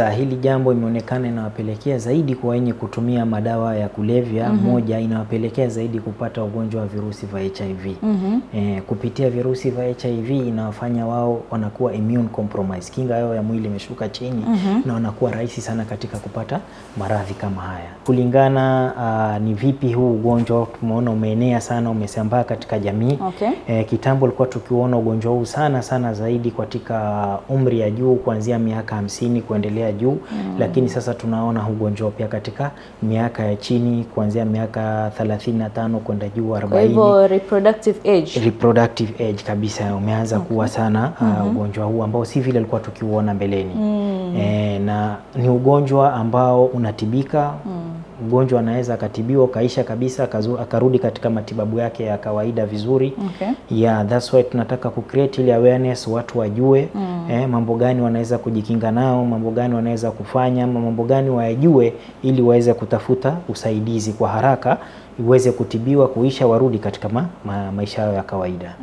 Hili jambo imeonekana inawapelekea zaidi kwa wenye kutumia madawa ya kulevya. Moja, inawapelekea zaidi kupata ugonjwa wa virusi vya HIV. Kupitia virusi vya HIV inawafanya wao wanakuwa immune compromise, kinga yao ya mwili imeshuka chini na wanakuwa rahisi sana katika kupata maradhi kama haya. Kulingana ni vipi huu ugonjwa, tumeona umeenea sana, umesambaa katika jamii. Kitambo tulikuwa tukiona ugonjwa huu sana zaidi katika umri ya juu kuanzia miaka 50 kuendelea juu, lakini sasa tunaona ugonjwa pia katika miaka ya chini kuanzia miaka 35 kwenda juu 40. Kwa hivyo reproductive age kabisa umeanza kuwa sana ugonjwa huu ambao si vile alikuwa tukiuona mbeleni. Na ni ugonjwa ambao unatibika. Mgonjwa anaweza katibiwa kaisha kabisa akarudi katika matibabu yake ya kawaida vizuri. That's why tunataka ku-create ile awareness, watu wajue mambo gani wanaweza kujikinga nao, mambo gani wanaweza kufanya, mambo gani wayajue ili waweze kutafuta usaidizi kwa haraka, iweze kutibiwa, kuisha, warudi katika maisha yao ya kawaida.